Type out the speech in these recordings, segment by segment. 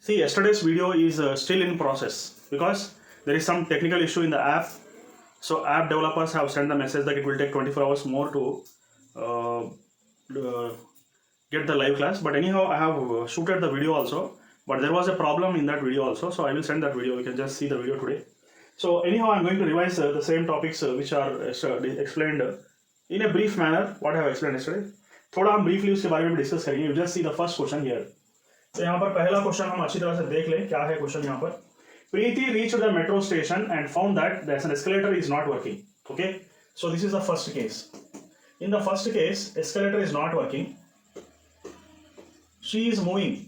See, yesterday's video is still in process because there is some technical issue in the app. So app developers have sent the message that it will take 24 hours more to get the live class. But anyhow, I have shooted the video also. But there was a problem in that video also. So I will send that video. You can just see the video today. So anyhow, I'm going to revise the same topics which are explained in a brief manner. What I have explained yesterday. थोड़ा हम briefly उसके बारे में discuss करेंगे. You just see the first question here. तो यहाँ पर पहला क्वेश्चन हम अच्छी तरह से देख लें क्या है क्वेश्चन यहाँ पर. Preeti reached the metro station and found that the escalator is not working. Okay, so this is the first case. In the first case, escalator is not working. She is moving,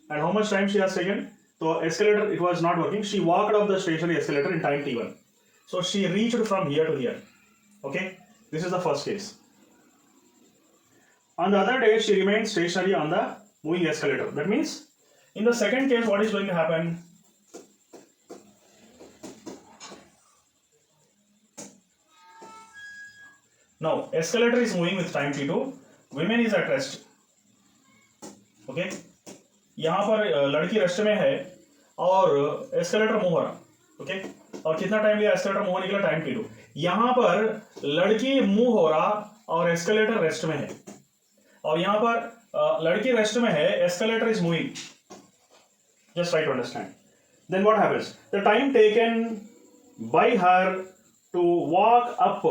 and how much time she has taken? So escalator it was not working. She walked up the stationary escalator in time t1. So she reached from here to here. Okay, this is the first case. On the other day, she remained stationary on the moving escalator. That means, in the second case, what is going to happen? Now, escalator is moving with time t2. Women is at rest. Okay? यहाँ पर लड़की rest में है और escalator move हो रहा. Okay? और कितना टाइम लिया एस्केलेटर मूव होने के लिए? Time t2. यहाँ पर लड़की मूव हो रहा और एस्केलेटर रेस्ट में है. और यहाँ पर लड़की रेस्ट में है, escalator is moving. Just try to understand. Then what happens? The time taken by her to walk up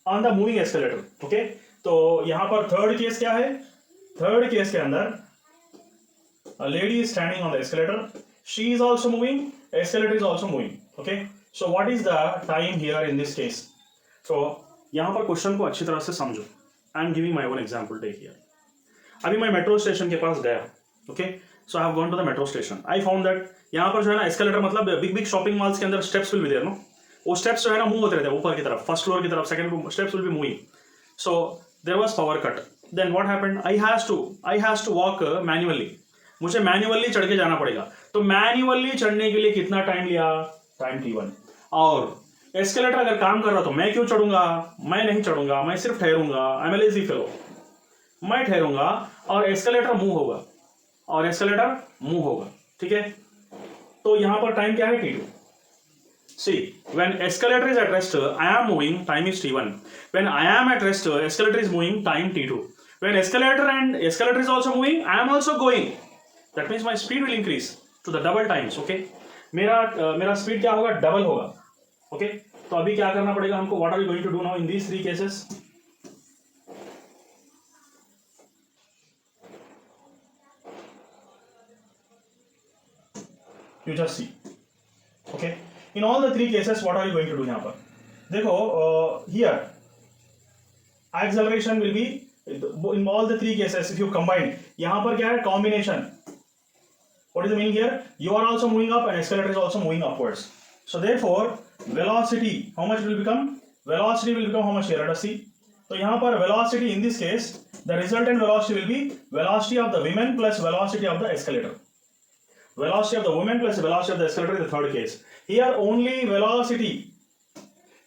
on the moving escalator. Okay, तो यहाँ पर थर्ड केस क्या है? थर्ड केस के अंदर a lady is standing on the escalator. She is also moving. Escalator is also moving. Okay. So what is the time here in this case? So यहाँ पर question को अच्छी तरह से समझो. I am giving my own example. Take here. अभी मैं metro station के पास गया. Okay. So I have gone to the metro station. I found that यहाँ पर जो है ना एस्केलेटर मतलब बिग बिग शॉपिंग मॉल्स के अंदर steps will be there no. वो स्टेप्स जो है ना मूव होते रहते हैं ऊपर की तरफ, फर्स्ट फ्लोर की तरफ, second steps will be moving. So there was power cut. Then what happened? I has to walk manually. मुझे मैन्युअली चढ़ के जाना पड़ेगा. तो मैन्युअली चढ़ने के लिए कितना टाइम लिया? Time t1. और एस्केलेटर अगर काम कर रहा तो मैं क्यों चढ़ूंगा? मैं नहीं चढ़ूंगा, मैं सिर्फ ठहरूंगा. I am a lazy fellow. मैं ठहरूंगा और एस्केलेटर मूव होगा. और एस्केलेटर मूव होगा. ठीक है, तो यहां पर टाइम क्या है? t2. See, when escalator is at rest, I am moving, time is t1. When I am at rest, escalator is moving, time t2. When escalator is also moving, I am also going. That means my speed will increase to the double times. Okay, मेरा speed क्या होगा? Double होगा. Okay, तो अभी क्या करना पड़ेगा हमको? What are we going to do now in these three cases? You just see. Okay, in all the three cases, what are you going to do यहाँ पर? देखो, here acceleration will be in all the three cases. If you combine, यहाँ पर क्या है? Combination. What is the meaning here? You are also moving up and escalator is also moving upwards. So therefore, velocity, how much will become? Velocity will become how much here? Let us see. So यहाँ पर velocity in this case, the resultant velocity will be velocity of the women plus velocity of the escalator. Velocity of the women plus velocity of the escalator is the third case. Here only velocity.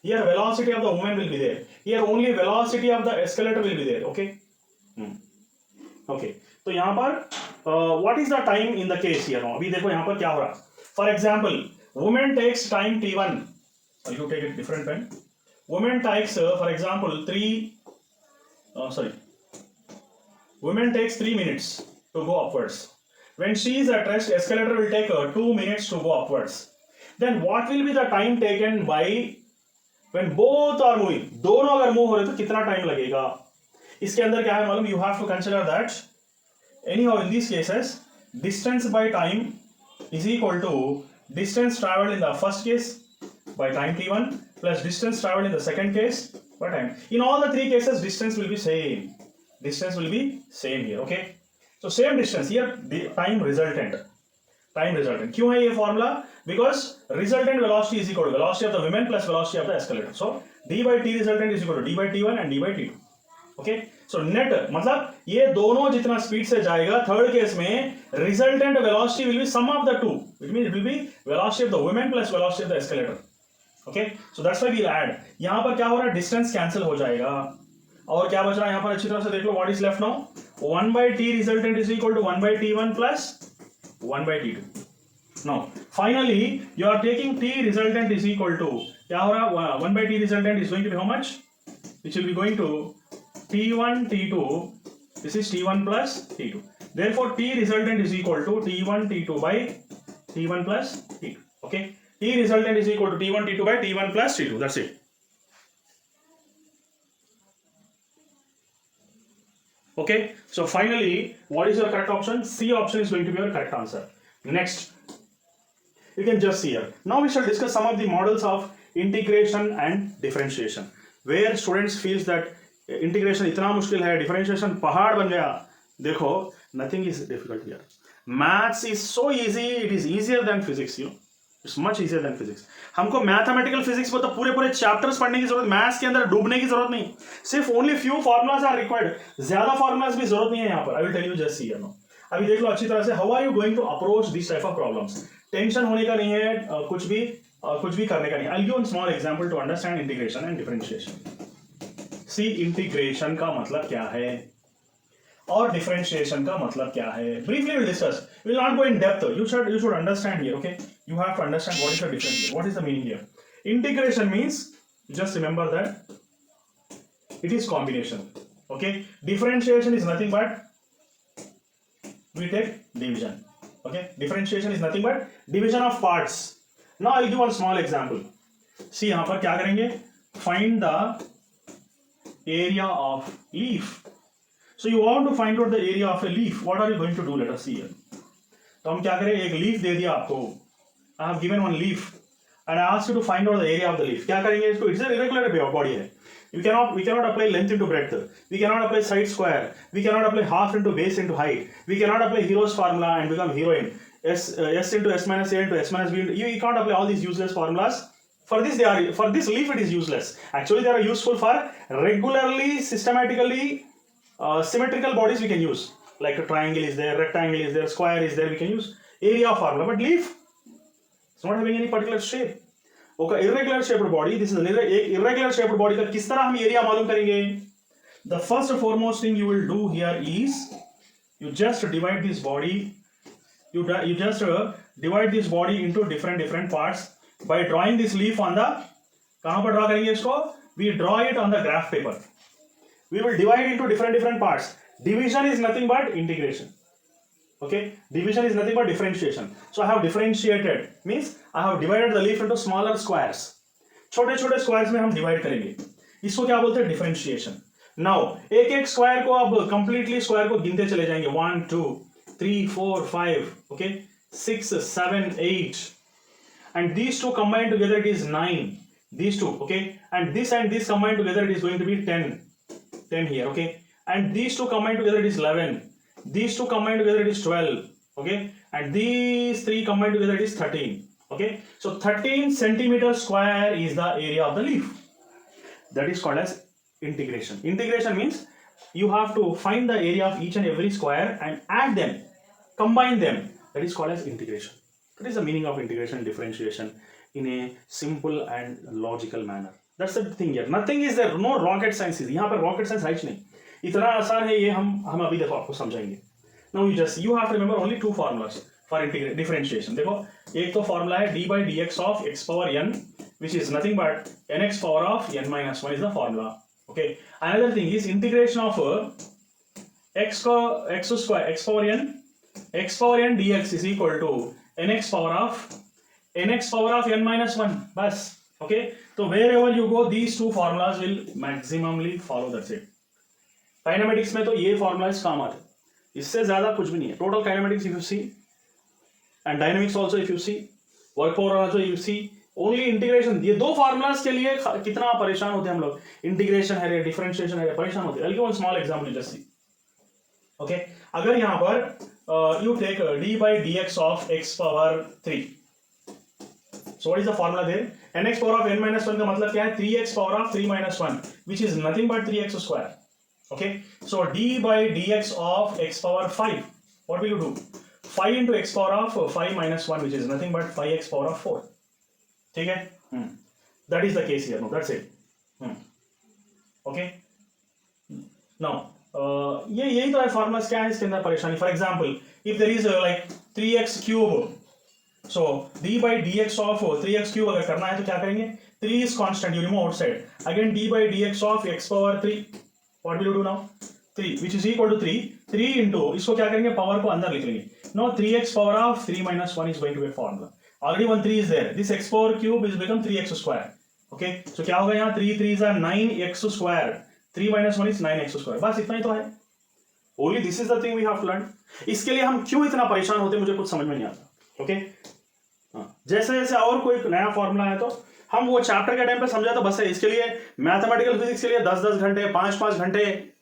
Here velocity of the woman will be there. Here only velocity of the escalator will be there. Okay. Okay. तो यहाँ पर what is the time in the case here? अभी देखो यहाँ पर क्या हो रहा. For example, woman takes time t1. You take a different pen. Woman takes for example woman takes 3 minutes to go upwards. When she is at rest, escalator will take 2 minutes to go upwards. Then what will be the time taken by when both are moving? दोनों अगर move हो रहे तो कितना time लगेगा? इसके अंदर क्या है मालूम? You have to consider that anyhow in these cases distance by time is equal to distance traveled in the first case by time t1 plus distance traveled in the second case by time. In all the three cases distance will be same. Distance will be same here. Okay, so same distance here. The time resultant. क्यों है ये formula? Because resultant velocity is equal to velocity of the women plus velocity of the escalator. So d by t resultant is equal to d by t1 and d by t2. Okay, so net मतलब ये दोनों जितना speed से जाएगा third case में resultant velocity will be sum of the two. It means it will be velocity of the women plus velocity of the escalator. Okay, so that's why we will add. यहां पर क्या हो रहा है? Distance cancel हो जाएगा और क्या बच रहा है यहां पर? अच्छी तरह से देख लो. What is left now? 1 by t resultant is equal to 1 by t1 plus 1 by t2. Now finally you are taking t resultant is equal to क्या हो रहा 1 by t resultant is going to be how much, which will be going to t1 t2, this is t1 plus t2, therefore t resultant is equal to t1 t2 by t1 plus t2. Okay, t resultant is equal to t1 t2 by t1 plus t2, that's it. Okay, so finally what is your correct option? C option is going to be your correct answer. Next, you can just see here. Now we shall discuss some of the models of integration and differentiation, where students feels that integration इतना मुश्किल है, differentiation पहाड़ बन गया. देखो, nothing is difficult here. Maths is so easy, it is easier than physics, you know. It's much easier than physics. हमको mathematical physics में तो पूरे पूरे चैप्टर्स पढ़ने की जरूरत, मैथ्स के अंदर डूबने की जरूरत नहीं. सिर्फ only few formulas are required. ज्यादा फॉर्मुलाज भी जरूरत नहीं है यहाँ पर. I will tell you just here now. अभी देख लो अच्छी तरह से, how are you going to approach this type of problems. Tension होने का नहीं है, कुछ भी करने का नहीं. I give one small example to understand integration and differentiation. See, integration का मतलब क्या है और डिफरेंशिएशन का मतलब क्या है. Briefly will discuss, will not go in depth. You should understand here. Okay, you have to understand what is the difference here, what is the meaning here. Integration means, just remember that it is combination. Okay, differentiation is nothing but we take division. Okay, differentiation is nothing but division of parts. Now I'll give one small example. See, यहाँ पर क्या करेंगे, find the area of leaf. So you want to find out the area of a leaf. What are you going to do? Let us see here. तो हम क्या करें, एक leaf दे दिया आपको. I have given one leaf and I ask you to find out the area of the leaf. क्या करेंगे इसको? It's an irregular body है. We cannot apply length into breadth. We cannot apply side square. We cannot apply half into base into height. We cannot apply hero's formula and become heroine. S into S minus A into S minus B. You can't apply all these useless formulas. For this leaf it is useless. Actually they are useful for regularly, systematically symmetrical bodies we can use. Like a triangle is there, rectangle is there, square is there, we can use area formula. But leaf, it's not having any particular shape. Okay, irregular shaped body. This is an irregular shaped body. का किस तरह हम area मालूम करेंगे? The first and foremost thing you will do here is you just divide this body. You just divide this body into different parts by drawing this leaf on the. कहाँ पर draw करेंगे इसको? We draw it on the graph paper. We will divide into different parts. Division is nothing but integration. Okay, division is nothing but differentiation. So I have differentiated, means I have divided the leaf into smaller squares. छोटे छोटे squares में हम divide करेंगे. इसको क्या बोलते हैं? Differentiation. Now एक एक square को अब completely square को गिनते चले जाएंगे. 1 2 3 4 5, okay, 6 7 8, and these two combined together it is 9. These two, okay, and this combined together it is going to be 10 here, okay, and these two combined together it is 11. These two combined together it is 12, okay, and these three combined together it is 13, okay. So 13 centimeter square is the area of the leaf. That is called as integration. Integration means you have to find the area of each and every square and add them, combine them. That is called as integration. That is the meaning of integration and differentiation in a simple and logical manner. That's the thing here. Nothing is there, no rocket science is. यहाँ पर rocket science है ही नहीं. इतना आसान है ये, हम अभी देखो आपको समझाएंगे. Now you have to remember only two formulas for differentiation. देखो, एक तो formula है d by dx of x power n, which is nothing but nx power of n minus 1 is the formula. Okay. Another thing is integration of x power n dx is equal to nx power of n minus 1. बस. Okay. So wherever you go, these two formulas will maximally follow. That's it. Kinematics में तो ये formulas काम आते हैं, इससे ज्यादा कुछ भी नहीं है. Total kinematics if you see and dynamics also if you see, work power also if you see, only integration. ये दो फॉर्मुलाज के लिए कितना परेशान होते हैं हम लोग. इंटीग्रेशन है, डिफरेंशिएशन है, परेशान होते हैं. I give one small example, just see. Okay, अगर यहां पर you take d by dx of x power 3. So what is the formula there? nx power of n minus 1 का मतलब क्या है? 3x power of 3 minus 1, which is nothing but 3x square. Okay, so d by dx of x power 5, what will you do? 5 into x power of 5 minus 1, which is nothing but 5x power of 4. ठीक है? That is the case here. No, that's it. Okay. Now, यही तो है formulas. क्या है इसके अंदर परेशानी? For example, if there is like 3x cube. So d by dx of 3x cube अगर करना है तो क्या करेंगे, 3 is constant, you remove outside. Again d by dx of x power 3. What will you do now? 3 which is equal to 3 into, इसको क्या करेंगे, power को अंदर लिख लेंगे. Now 3x power of 3 minus 1 is going to be a formula. Already one 3 is there. This x power cube is become 3x square. Okay, so क्या होगा यहाँ, 3 3s are 9x square. 3 minus 1 is 9x square. बस इतना ही तो है. Only this is the thing we have to learn. इसके लिए हम क्यों इतना परेशान होते हैं मुझे कुछ समझ में नहीं आता. Okay? जैसे जैसे और कोई नया फॉर्मूला है तो हम वो चैप्टर के टाइम पे समझा तो बस है. इसके लिए मैथमेटिकल फिजिक्स के लिए 10-10 घंटे 5-5 घंटे,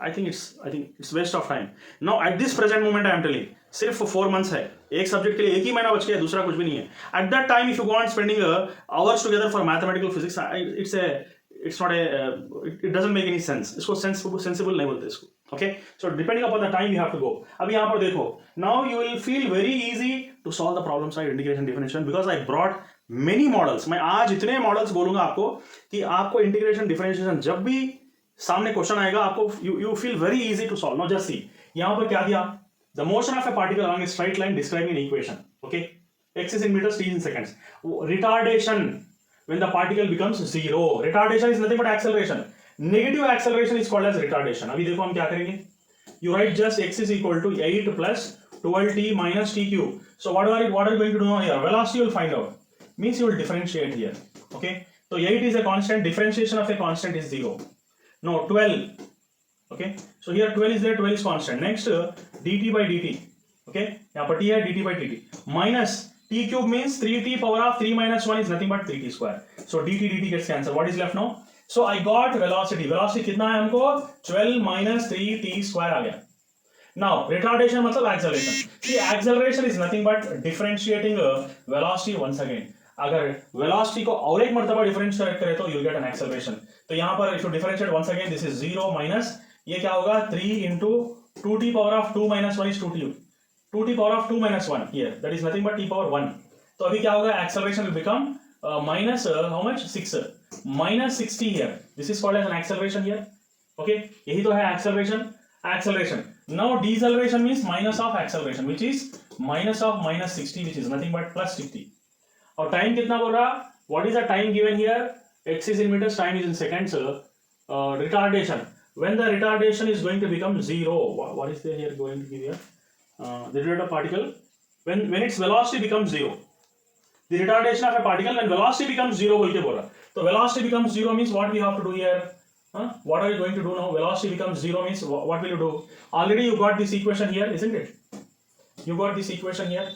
I think it's waste of time. Now at this present moment I am telling, सिर्फ 4 months है, एक सब्जेक्ट के लिए 1 ही महीना बच गया, दूसरा कुछ भी नहीं है. At that time if you go on spending hours together for mathematical physics, it doesn't make any sense. इसको sensible नहीं बोलते इसको. Okay, so depending upon the time you have to go. अब यहाँ पर देखो, now you will feel very easy to solve the problems like integration differentiation because I brought many models. मैं आज इतने मॉडल्स बोलूंगा आपको कि आपको इंटीग्रेशन डिफरेंशिएशन जब भी सामने क्वेश्चन आएगा आपको you feel very easy to solve. Now just see, यहाँ पर क्या दिया, the motion of a particle along a straight line describing an equation. Okay, x is in meters, t is in seconds. Retardation when the particle becomes 0. Retardation is nothing but acceleration. Negative acceleration is called as retardation. अभी देखो हम क्या करेंगे. You write just x is equal to 8 plus 12t minus t cube. So what are you going to do now here? Velocity you will find out. Means you will differentiate here. Okay. So 8 is a constant. Differentiation of a constant is 0. No, 12. Okay. So here 12 is there. 12 is constant. Next dt by dt. Okay. यहाँ पर t है, dt by dt. Minus t cube means 3t power of 3 minus 1 is nothing but 3t square. So dt gets cancelled. What is left now? So I got velocity. Velocity कितना है हमको? 12 minus 3t square आ गया. Now retardation मतलब acceleration. See, acceleration is nothing but differentiating velocity once again. अगर velocity को और एक मर्तबा differentiate करें तो you'll get an acceleration. तो यहाँ पर if you differentiate once again, this is 0 minus ये क्या होगा, 3 into 2t power of 2 minus 1 is 2t. 2t power of 2 minus 1 here, that is nothing but t power 1. तो अभी क्या होगा, acceleration will become minus how much, 6 minus 60 here. This is called as an acceleration here. Okay, यही तो है acceleration. Now deceleration means minus of acceleration, which is minus of minus 60, which is nothing but plus 60. और time कितना बोल रहा, what is the time given here? X is in meters, time is in seconds. Retardation, when the retardation is going to become 0, what is there here going to give here? The rate of particle when its velocity becomes 0. The retardation of a particle when velocity becomes 0 बोल के बोल रहा. So velocity becomes 0 means what we have to do here? What are you going to do now? Velocity becomes 0 means what will you do? Already you got this equation here, isn't it? You got this equation here.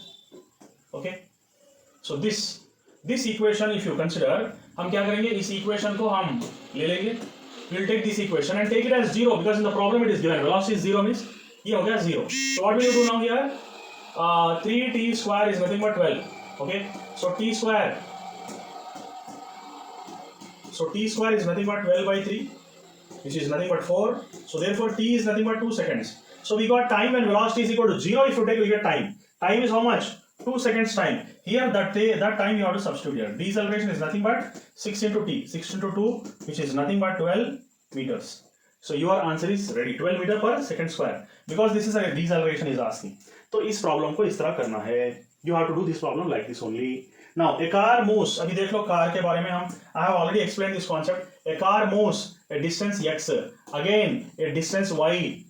Okay. So this equation if you consider, हम क्या करेंगे, इस equation को हम ले लेंगे. We'll take this equation and take it as 0 because in the problem it is given. Velocity is 0 means ये हो गया 0. So what will you do now here? 3t square is nothing but 12. Okay. So t square is nothing but 12 by 3, which is nothing but 4. So therefore t is nothing but 2 seconds. So we got time when velocity is equal to 0. If you take, we get time. Time is how much? 2 seconds time. Here that time you have to substitute here. Deceleration is nothing but 6 into t. 6 into 2, which is nothing but 12 meters. So your answer is ready. 12 meter per second square. Because this is a deceleration is asking. तो इस problem को इस तरह करना है. You have to do this problem like this only. Now a car moves. अभी देख लो car के बारे में हम. I have already explained this concept. A car moves a distance x, again a distance y,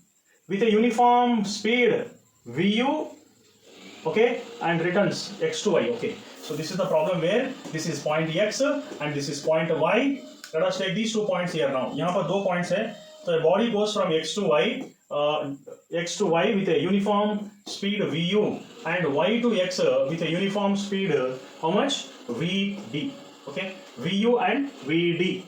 with a uniform speed vu, okay, and returns x to y. Okay. So this is the problem where this is point x and this is point y. Let us take these 2 points here now. यहाँ पर 2 points है. So a body goes from x to y with a uniform speed vu and y to x with a uniform speed how much, vd. Okay, vu and vd.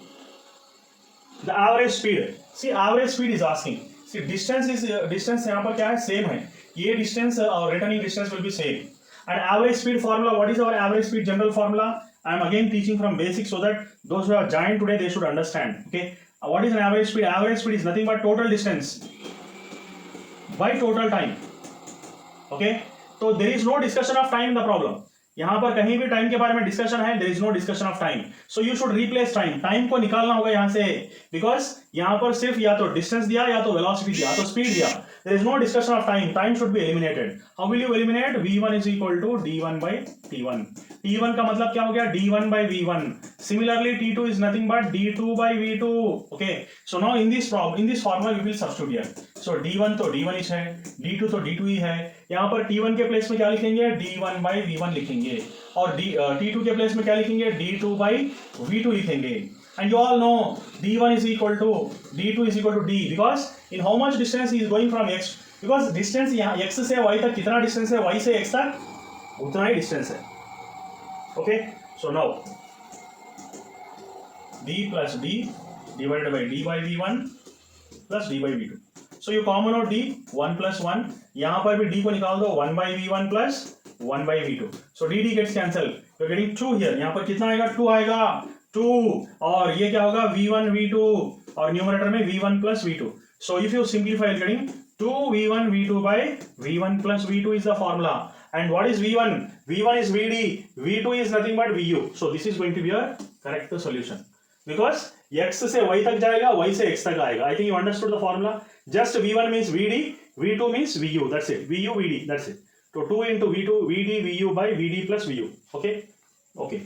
The average speed. See, average speed is asking. See, distance यहाँ पर क्या है, same है. ये distance और returning distance will be same. And average speed formula. What is our average speed general formula? I am again teaching from basics so that those who have joined today they should understand. Okay. What is an average speed? Average speed is nothing but total distance by total time. Okay. So there is no discussion of time in the problem. यहां पर कहीं भी time के बारे में discussion है, there is no discussion of time, so you should replace time, time को निकालना होगा यहां से, बिकॉज यहां पर सिर्फ या तो डिस्टेंस दिया या तो वेलोसिटी दिया या तो स्पीड दिया, there is no discussion of time, time should be eliminated. How will you eliminate? v1 is equal to d1 by t1, t1 का मतलब क्या हो गया? d1 by v1, similarly t2 is nothing but d2 by v2, okay. So now in this formula we will substitute here, so d1 तो d1 ही है, d2 तो d2 ही है, यहां पर t1 के प्लेस में क्या लिखेंगे? d1 by v1 लिखेंगे, और t2 के प्लेस में क्या लिखेंगे? d2 by v2 लिखेंगे। And you all know d1 is equal to d2 is equal to d, because in how much distance he is going from x, because distance यहाँ x से y तक कितना distance है, y से x तक उतना ही distance है, okay? So now d plus d divided by d by v1 plus d by v2, so you common out d 1 plus 1, यहाँ पर भी d को निकाल दो, 1 by v1 plus 1 by v2, so dd gets cancelled, you are getting 2 here, यहाँ पर कितना आएगा? 2 आएगा, 2, और ये क्या होगा? v1 v2, और न्यूमरेटर में v1 plus v2, so if you simplify you're getting 2 v1 v2 by v1 plus v2 is the formula, and what is v1? v1 is vd, v2 is nothing but vu, so this is going to be a correct solution, because x से y तक जाएगा, y से x तक आएगा। I think you understood the formula, just v1 means vd, v2 means vu, that's it, vu vd, that's it, so 2 into v2 vd vu by vd plus vu, okay, okay।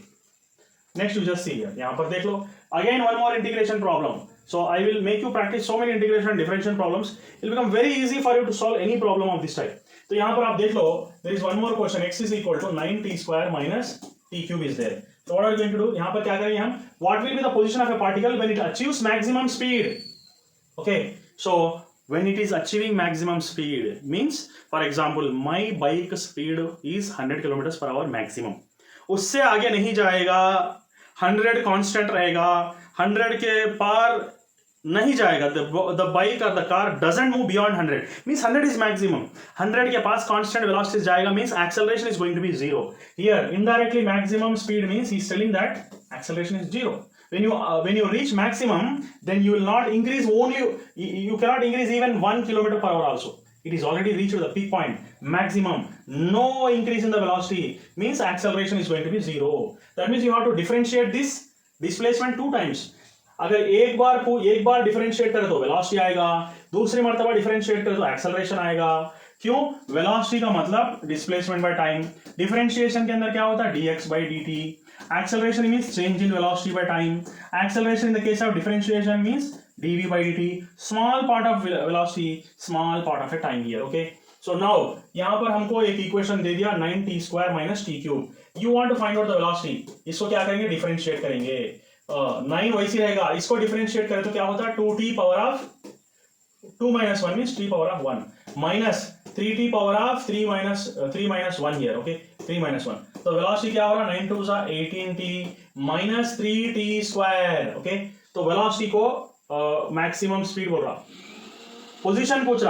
Next you just see here, यहाँ पर देख लो, again one more integration problem, so I will make you practice so many integration and differentiation problems, it will become very easy for you to solve any problem of this type। तो यहाँ पर आप देख लो, there is one more question, x is equal to 9t square minus t cube is there, so what are we going to do? यहाँ पर क्या करेंगे हम? What will be the position of a particle when it achieves maximum speed, okay? So when it is achieving maximum speed means, for example my bike speed is 100 km per hour maximum, उससे आगे नहीं जाएगा, 100 constant रहेगा, 100 के पार नहीं जाएगा, the bike or the car doesn't move beyond 100, means 100 is maximum, 100 के पास constant velocity जाएगा means acceleration is going to be 0, here indirectly maximum speed means he's telling that acceleration is 0, when you reach maximum then you will not increase, only you cannot increase even 1 km per hour also, it is already reached the peak point, maximum, no increase in the velocity means acceleration is going to be 0, that means you have to differentiate this displacement 2 times, अगर एक बार differentiate करे तो velocity आएगा, दूसरी मर्तबा differentiate करे तो acceleration आएगा, क्यों? वेलोसिटी का मतलब डिस्प्लेसमेंट बाय टाइम, डिफरेंशिएशन के अंदर क्या होता है? dx by dt, acceleration means change in velocity by time, acceleration in the case of differentiation means dv by dt, small part of velocity, small part of a time here, okay? So now यहाँ पर हमको एक equation दे दिया 9t square minus t cube, you want to find out the velocity, इसको क्या करेंगे? Differentiate करेंगे, 9 वैसी रहेगा, इसको डिफरेंशिएट करें तो क्या होता है? 2t power of 2 minus 1 means t power of 1 minus 3t power of 3 minus 1 here, okay, 3 minus 1, तो वेलोसिटी क्या हो रहा है? 9 2 18t minus 3t square, okay, तो वेलोसिटी को मैक्सिमम स्पीड बोल रहा, पोजीशन पूछ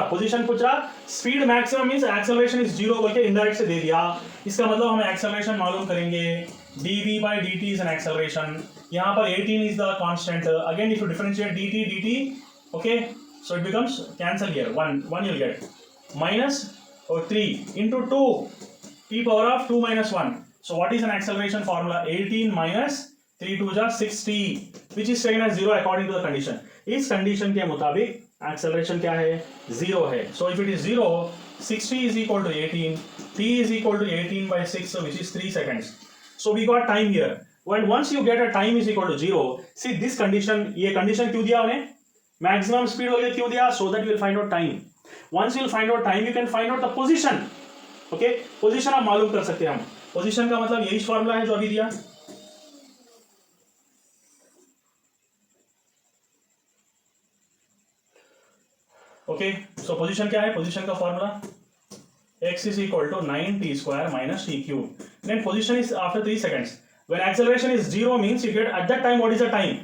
रहा, speed maximum means acceleration is 0 बोल के इनडायरेक्ट से दे दिया, इसका मतलब हमें एक्सेलरेशन मालूम करेंगे, dv by dt is an acceleration, यहाँ पर 18 is the constant, again if you differentiate dt, okay, so it becomes cancel here, 1 you'll get, minus 3 into 2 t power of 2 minus 1, so what is an acceleration formula? 18 minus 3 2 जा 6t, which is taken as 0 according to the condition, इस condition के मुताबिक acceleration क्या है? 0 है, so if it is 0, 6t is equal to 18, t is equal to 18 by 6, so which is 3 seconds, so we got time here, when once you get a time is equal to 0, see this condition, ये condition क्यों दिया उन्हें? maximum speed वाले क्यों दिया? so that you will find out time, once you will find out time you can find out the position, okay, position आप मालूम कर सकते हैं हम, position का मतलब यही फॉर्मूला है जो अभी दिया, okay, so position क्या है? position का formula x is equal to 9t square minus t cube, then position is after 3 seconds, when acceleration is 0 means you get at that time what is the time,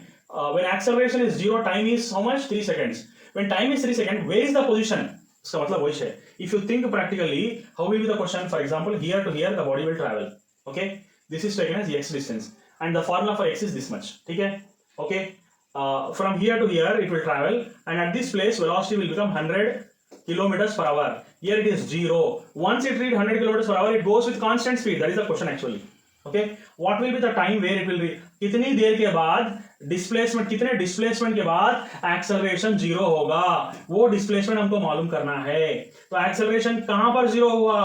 when acceleration is 0 time is how much? 3 seconds, when time is 3 seconds where is the position? इसका मतलब वही है, if you think practically how will be the question, for example here to here the body will travel, okay, this is taken as x distance and the formula for x is this much, ठीक है, okay, from here to here it will travel and at this place velocity will become 100 kilometers per hour, Here it is 0. Once it reaches 100 kilometers per hour, it goes with constant speed. That is the question actually. Okay, what will be the time where it will reach? कितनी देर के बाद displacement, कितने displacement के बाद acceleration zero होगा, वो displacement हमको मालूम करना है. तो एक्सेलरेशन कहां पर जीरो हुआ?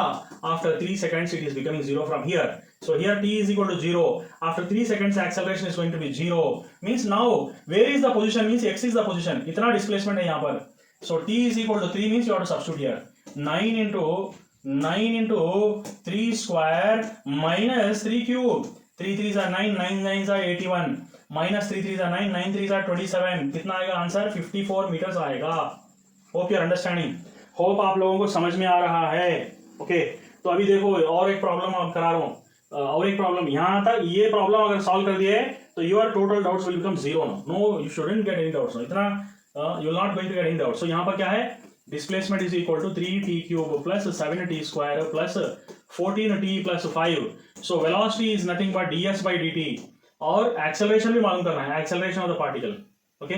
After 3 seconds it is becoming zero from here. So here t is equal to 0. After 3 seconds acceleration is going to be 0. Means now where is the position? Means x is the position. कितना displacement है यहाँ पर? So t is equal to 3 means you have to substitute here. 9 into 3 square minus 3 cube. 3 3s are 9, 9 9s are 81. Minus 3 3s are 9, 9 3s are 27. कितना आएगा answer? 54 meters आएगा. Hope you are understanding. Hope आप लोगों को समझ में आ रहा है. ओके, तो अभी देखो और एक प्रॉब्लम आप करा रहा हूँ. और एक प्रॉब्लम यहाँ तक, ये प्रॉब्लम अगर सॉल्व कर दिए तो your total doubts will become zero. No, you shouldn't get any doubts. इतना you not going to get any doubts. So यहाँ पर क्या है? Displacement is equal to 3t cube plus 7t square plus 14t plus 5. So velocity is nothing but ds by dt. और acceleration भी मालूम करना है, acceleration of the particle. Okay,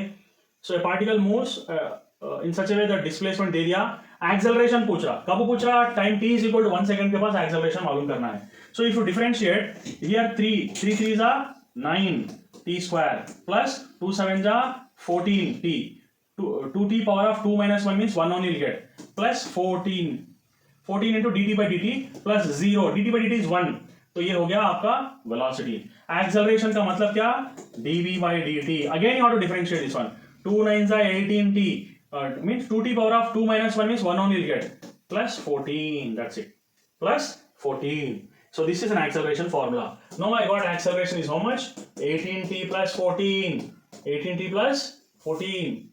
so a particle moves in such a way that displacement दे दिया, acceleration पूछ रहा. कब पूछ रहा? Time t is equal to 1 second के पास एक्सेलरेशन मालूम करना है. So if you differentiate here 3 3s are 9t square plus 2 7s are 14t. 2t power of 2 minus 1 means 1 only will get plus 14 into dt by dt plus 0. dt by dt is 1. तो ये हो गया आपका velocity. Acceleration का मतलब क्या? dv by dt. Again you have to differentiate this one. 2 9s are 18t. Means 2t power of 2 minus 1 means 1 only will get plus 14. That's it. Plus 14. So this is an acceleration formula. Now I got acceleration is how much? 18t plus 14. 18t plus 14.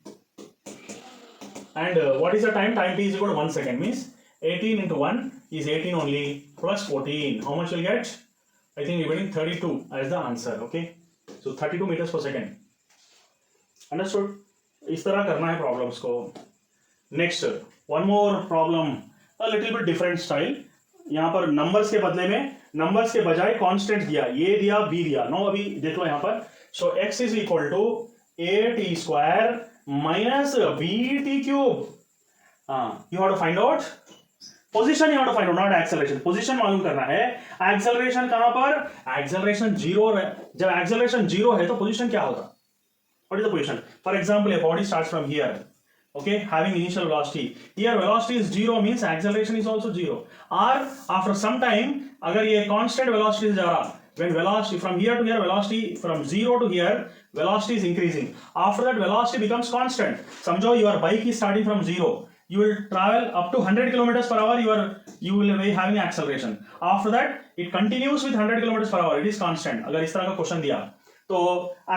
And what is the time? Time t is equal to 1 second. Means 18 into 1 is 18 only plus 14. How much will get? I think we're getting 32 as the answer. Okay. So 32 meters per second. Understood? इस तरह करना है problems को. Next, one more problem. A little bit different style. यहाँ पर numbers के बदले में, नंबर्स के बजाय कांस्टेंट दिया, ये दिया, बी दिया. नो, अभी देख लो यहाँ पर. So x is equal to a t square minus b t cube. You have to find out position. You have to find out, not acceleration. Position मालूम करना है. एक्सेलरेशन कहां पर? Acceleration zero. जब एक्सेलरेशन जीरो है तो position क्या होगा? What is the position? For example a body starts from here. Okay, having initial velocity. Here velocity is 0 means acceleration is also 0. Or after some time, अगर ये constant velocity से जा रहा, when velocity from here to here, velocity from 0 to here, velocity is increasing. After that, velocity becomes constant. समझो your bike is starting from 0. You will travel up to 100 kilometers per hour. You will be having acceleration. After that, it continues with 100 kilometers per hour. It is constant. अगर इस तरह का question दिया, तो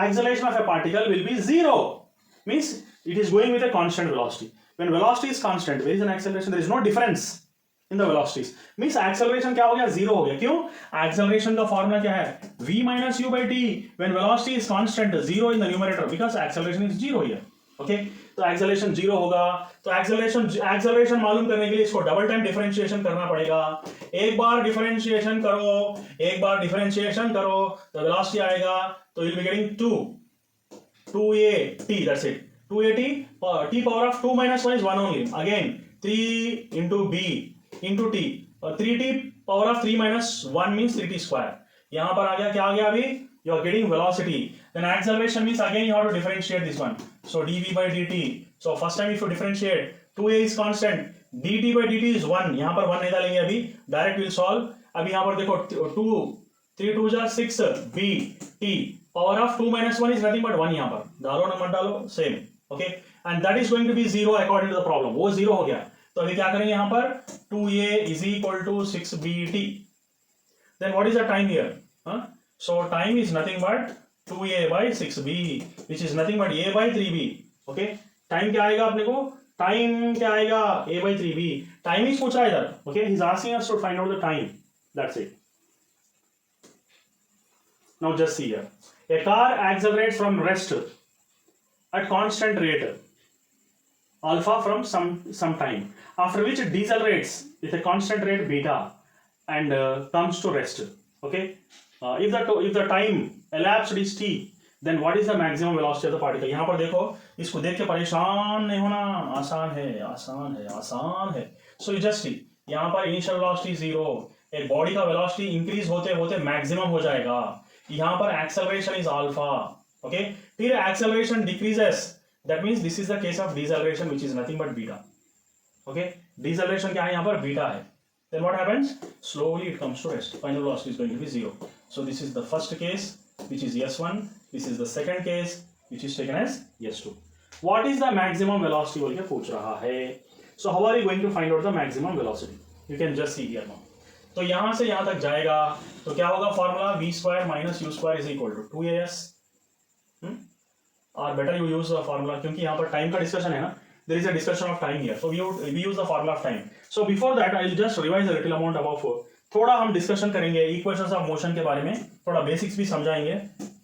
acceleration of a particle will be 0. Means it is going with a constant velocity. When velocity is constant, there is an acceleration. There is no difference in the velocities. Means acceleration क्या हो गया? Zero हो गया. क्यों? Acceleration का formula क्या है? v minus u by t. When velocity is constant, 0 in the numerator because acceleration is 0 here. Okay? तो acceleration 0 होगा. तो acceleration मालूम करने के लिए इसको डबल टाइम डिफरेंशिएशन करना पड़ेगा. एक बार डिफरेंशिएशन करो, तो velocity आएगा, तो you'll be getting 2a t. That's it. 2a t. T power of 2 minus 1 is 1 only. Again 3 into b into t. 3t power of 3 minus 1 means 3t square. यहाँ पर आ गया, क्या आ गया अभी? You are getting velocity. Then acceleration means again you have to differentiate this one. So dv by dt. So first time if you differentiate, 2a is constant. dt by dt is 1. यहाँ पर 1 नहीं डालेंगे अभी. Direct will solve. अभी यहाँ पर देखो 3 2s are 6 b t. Power of 2 minus 1 is nothing but 1. यहाँ पर डालो ना मत डालो, same. Okay, and that is going to be 0 according to the problem. वो 0 हो गया. तो अभी क्या करेंगे यहाँ पर? 2a is equal to 6bt. Then what is the time here? So time is nothing but 2a by 6b, which is nothing but a by 3b. Okay, time क्या आएगा अपने को? Time क्या आएगा? a by 3b. Time is पूछ रहा है इधर. Okay, he's asking us to find out the time. That's it. Now just see here. A car accelerates from rest at constant rate alpha from some time, after which it decelerates with a constant rate beta and comes to rest. Okay, if the time elapsed is t, then what is the maximum velocity of the particle? यहाँ पर देखो, इसको देख के परेशान नहीं होना, आसान है. सो यू जस्ट सी, यहाँ पर इनिशियल वेलोसिटी 0, एक बॉडी का वेलोसिटी इंक्रीज होते होते मैक्सिमम हो जाएगा, यहाँ पर एक्सेलरेशन इज अल्फा, ओके। फिर acceleration decreases, that means this is the case of deceleration which is nothing but beta, okay. Deceleration क्या है यहाँ पर, बीटा है। Then what happens? Slowly it comes to rest. Final velocity is going to be 0. So this is the first case, which is S1. This is the second case, which is taken as S2. What is the maximum velocity बोल के पूछ रहा है. So how are you going to find out the maximum velocity? You can just see here now. तो यहाँ से यहाँ तक जाएगा तो क्या होगा formula, v square minus u square is equal to 2as. Or better you use the formula, क्योंकि यहाँ पर टाइम का डिस्कशन है ना. There is a discussion of time here, so we use the formula of time. So before that, I'll just revise a little amount about थोड़ा हम discussion करेंगे equations of motion के बारे में, थोड़ा बेसिक्स भी समझाएंगे.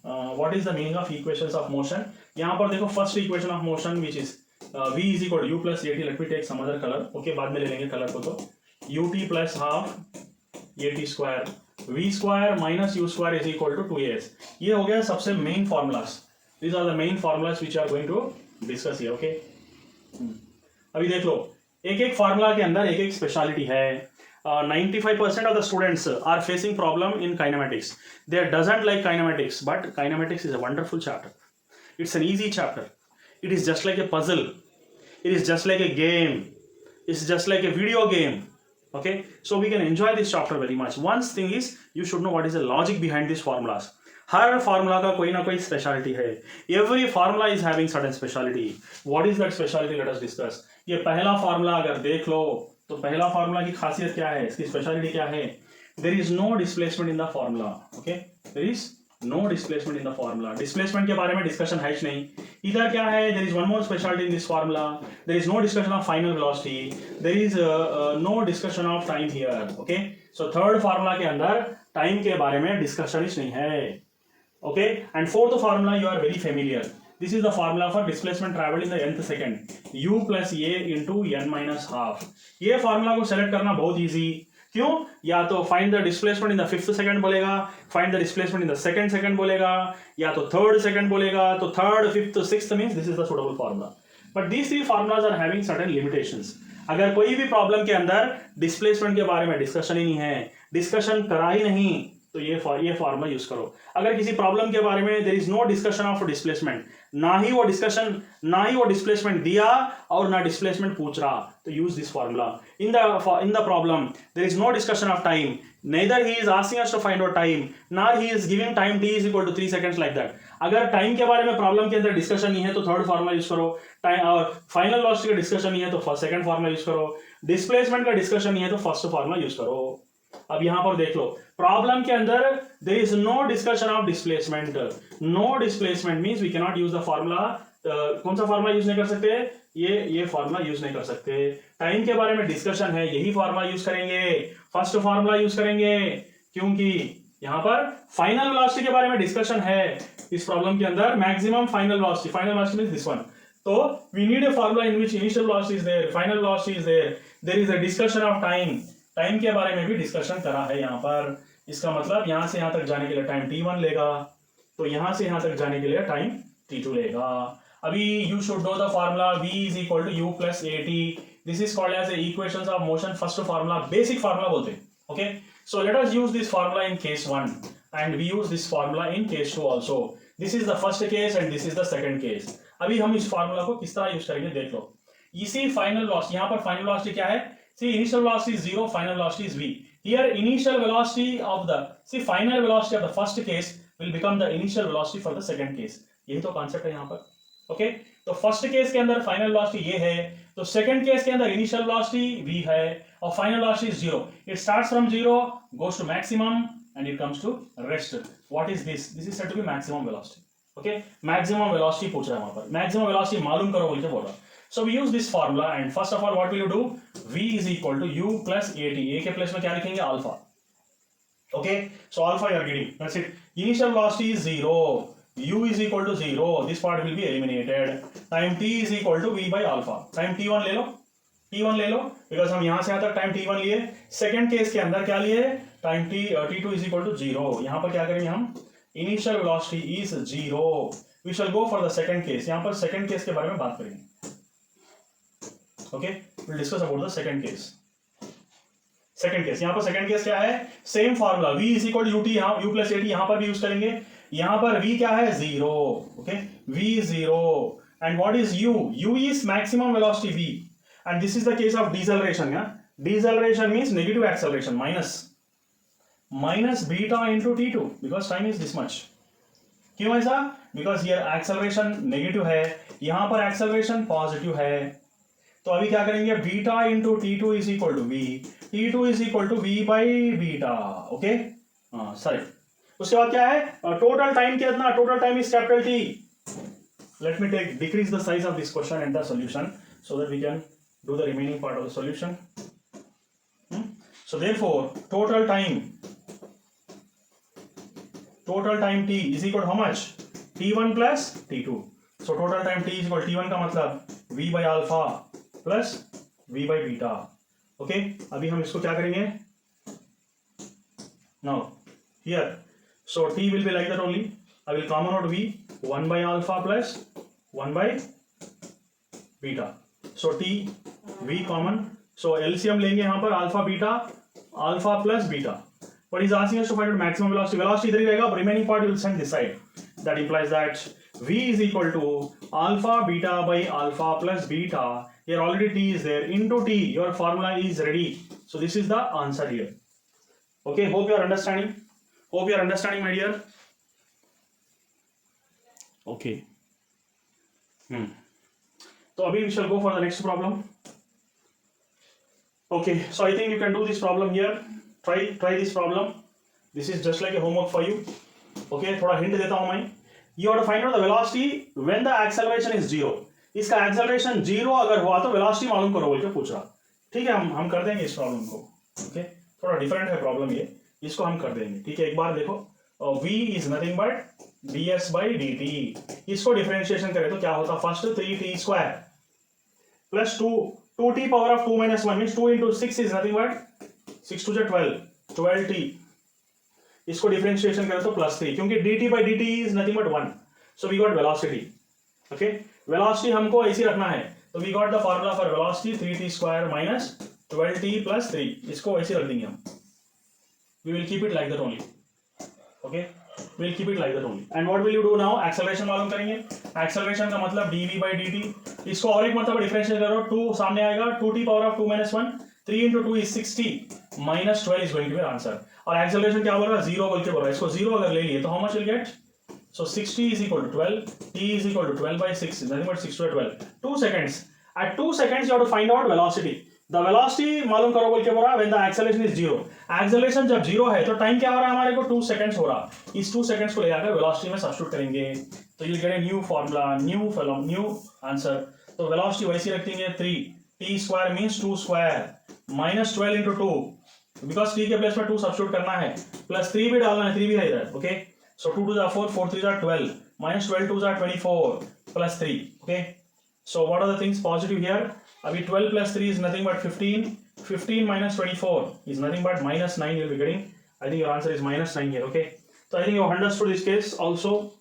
What is the meaning of equations of motion. यहाँ पर देखो first equation of motion which is v is equal to u plus at. Let me take some other colour, okay, बाद में ले लेंगे कलर को. तो ut plus half at square, v square minus u square is equal to 2as. ये हो गया सबसे main formulas. These are the main formulas which are going to discuss here, okay. अभी देख लो, एक एक फार्मूला के अंदर एक एक स्पेशलिटी है. 95% of the students are facing problem in kinematics. They doesn't like kinematics, but kinematics is a wonderful chapter. It's an easy chapter. It is just like a puzzle. It is just like a game. It's just like a video game. Okay, so we can enjoy this chapter very much. One thing is you should know what is the logic behind these formulas. Her formula का कोई ना कोई speciality है. Every formula is having certain speciality. What is that speciality, let us discuss. ये पहला formula अगर देख लो तो पहला फार्मूला की खासियत क्या है, इसकी स्पेशलिटी क्या है. There is no displacement in the formula, okay. There is no displacement in the formula. Displacement के बारे में डिस्कशन है नहीं. इधर क्या है, there is one more speciality in this formula. There is no discussion of final velocity. There is no discussion of time here, okay. So third formula के अंदर टाइम के बारे में डिस्कशन नहीं है. Okay, and fourth formula you are very familiar. This is the formula for displacement traveled in the nth second. U plus a into n minus half. ये formula को select करना बहुत easy. क्यों? या तो find the displacement in the fifth second बोलेगा, find the displacement in the second second बोलेगा, या तो third second बोलेगा. तो third, fifth, sixth means this is the suitable formula. But these three formulas are having certain limitations. अगर कोई भी problem के अंदर डिस्प्लेसमेंट के बारे में डिस्कशन ही नहीं है, डिस्कशन करा ही नहीं, तो ये फार्मूला यूज करो. अगर किसी प्रॉब्लम के बारे में there is no discussion of displacement, ना ही वो डिस्प्लेसमेंट दिया और ना डिस्प्लेसमेंट पूछ रहा, तो use this formula. In the problem there is no discussion of time, neither he is asking us to find out time, nor he is giving time t is equal to 3 seconds like that. अगर time के बारे में problem के अंदर discussion नहीं है तो third formula use करो. टाइम और फाइनल वेलोसिटी का डिस्कशन नहीं है तो सेकंड फार्मूला यूज करो. डिस्प्लेसमेंट का डिस्कशन नहीं है तो फर्स्ट फार्मूला यूज करो. अब यहां पर देख लो, प्रॉब्लम के अंदर there is no discussion of displacement. No displacement means we can not use the formula. कौन सा फार्मूला यूज नहीं कर सकते, ये फार्मूला यूज नहीं कर सकते. टाइम के बारे में डिस्कशन है, यही फार्मूला यूज करेंगे, फर्स्ट फार्मूला यूज करेंगे, क्योंकि यहां पर फाइनल वेलोसिटी के बारे में डिस्कशन है. इस प्रॉब्लम के अंदर maximum final velocity means this one. तो we need a formula in which initial velocity is there, final velocity is there, there is a discussion of time. Time के बारे में भी डिस्कशन करा है यहाँ पर. इसका मतलब यहां से यहां तक जाने के लिए टाइम t1 लेगा, तो यहां से यहां तक जाने के लिए टाइम t2 लेगा. अभी you should know the formula v is equal to u plus at. This is called as equations of motion. First formula basic formula बोलते हैं, okay. So let us use this formula in case 1 and we use this formula in case 2 also. This is the first case and this is the second case. अभी हम इस formula को किस तरह use करेंगे देख लो. इसी फाइनल वेलोसिटी, यहां पर फाइनल वेलोसिटी क्या है, see initial velocity is 0, final velocity is v. Here initial velocity of the final velocity of the first case will become the initial velocity for the second case. यही तो concept है यहाँ पर, okay. तो first case के अंदर final velocity ये है, तो सेकंड केस के अंदर इनिशियल वेलोसिटी v है और final velocity is 0. It starts from 0 goes to maximum and it comes to rest. What is this? This is said to be maximum velocity, okay. maximum velocity पूछ रहा है वहां पर, maximum velocity मालूम करो बोल के बोल रहा. So we use this formula and first of all what will you do? V is equal to u plus at. A के प्लेस में क्या लिखेंगे, alpha. Okay, so alpha you are getting. That's it. Initial velocity is 0. U is equal to 0. This part will be eliminated. Time t is equal to v by alpha. Time t1 ले लो, t1 ले लो, because हम यहाँ से यहाँ तक time t1 लिए. Second case के अंदर क्या लिए, time t2 is equal to 0. यहाँ पर क्या करेंगे हम, initial velocity is 0. We shall go for the second case. यहाँ पर second case के बारे में बात करेंगे. Okay, we'll discuss about the second case. Second case, यहाँ पर सेकंड केस क्या है, same formula v is equal U T, यहाँ यू प्लस ए टी यहाँ पर भी यूज करेंगे। यहाँ पर v क्या है, zero, okay, v zero, and what is u, u is maximum velocity v, and this is the case of deceleration. Yeah, deceleration means negative acceleration, minus beta into t2 because time is this much. क्यों ऐसा, because ये acceleration negative है, यहां पर acceleration positive है, तो अभी क्या करेंगे, beta into T two is equal to V, T two is equal to V by beta, okay, हाँ सॉरी। उसके बाद क्या है, टोटल टाइम कितना, total time is capital T. Let me take decrease the size of this question and the solution so that we can do the remaining part of the solution. So therefore total time t is equal to how much, t1 plus t2. So total time t is equal to t1 का मतलब v by alpha plus v by beta. Okay, अभी हम इसको क्या करेंगे, now here, so t will be like that only. I will common out v, 1 by alpha plus 1 by beta. So t v common, so LCM लेंगे यहाँ पर alpha beta, alpha plus beta. But he's asking us to find out maximum velocity. Velocity इधर ही रहेगा, remaining part you will send this side. That implies that v is equal to alpha beta by alpha plus beta. Here already t is there into t. Your formula is ready. So this is the answer here. Okay. Hope you are understanding. Hope you are understanding, my dear. Okay. So abhi we shall go for the next problem. Okay. So I think you can do this problem here. Try this problem. This is just like a homework for you. Okay, थोड़ा hint देता हूँ मैं. You have to find out the velocity when the acceleration is zero. इसका acceleration zero अगर हुआ तो velocity मालूम करो बोल के पूछ रहा. ठीक है, हम कर देंगे इस प्रॉब्लम को. Okay, थोड़ा डिफरेंट है प्रॉब्लम ये, इसको हम कर देंगे. ठीक है, एक बार देखो, v is nothing but ds by dt. इसको डिफरेंशिएशन करें तो क्या होता, first 3t square plus 2t power of 2 minus 1 means 2 into 6 is nothing but 6 to 12t. इसको डिफरेंशिएशन करें तो प्लस 3, क्योंकि dt by dt is nothing but 1. So we got velocity. Okay, velocity हमको ऐसे रखना है, तो we got the formula for velocity 3t square minus 12t plus 3. इसको ऐसे रख देंगे हम. We will keep it like that only. Okay, we will keep it like that only. And what will you do now? Acceleration मालूम करेंगे. Acceleration का मतलब dv by dt. इसको और एक मतलब डिफरेंशिएट करो, 2 सामने आएगा, 2t power of 2 minus 1, 3 into 2 is 60, minus 12 is going to be answer. और acceleration क्या बोल रहा है, 0 बोल के बोल रहा है, इसको 0 अगर ले लिए तो how much will get, so 60 is equal to 12, t is equal to 12 by 6, nothing but 6 to 12, 2 seconds. At 2 seconds you have to find out velocity. The velocity मालूम करो बोल के बोल रहा है when the acceleration is 0. Acceleration जब 0 है तो टाइम क्या हो रहा है हमारे को, 2 seconds हो रहा. इस 2 seconds को ले आकर velocity में सब्स्टिट्यूट करेंगे तो you'll get a new formula, new answer. तो velocity वैसी रखेंगे 3, t square means 2 square minus 12 into 2, because t के प्लेस में 2 सब्स्टिट्यूट करना है, प्लस 3 भी डालना है, 3 भी है इधर. Okay, so 2 2 4, 4 3 12, minus 12 2 24 plus 3. Okay, so what are the things positive here, अभी 12 plus 3 is nothing but 15, 15 minus 24 is nothing but minus 9 you'll be getting. I think your answer is minus 9 here. Okay, so I think you have understood this case also.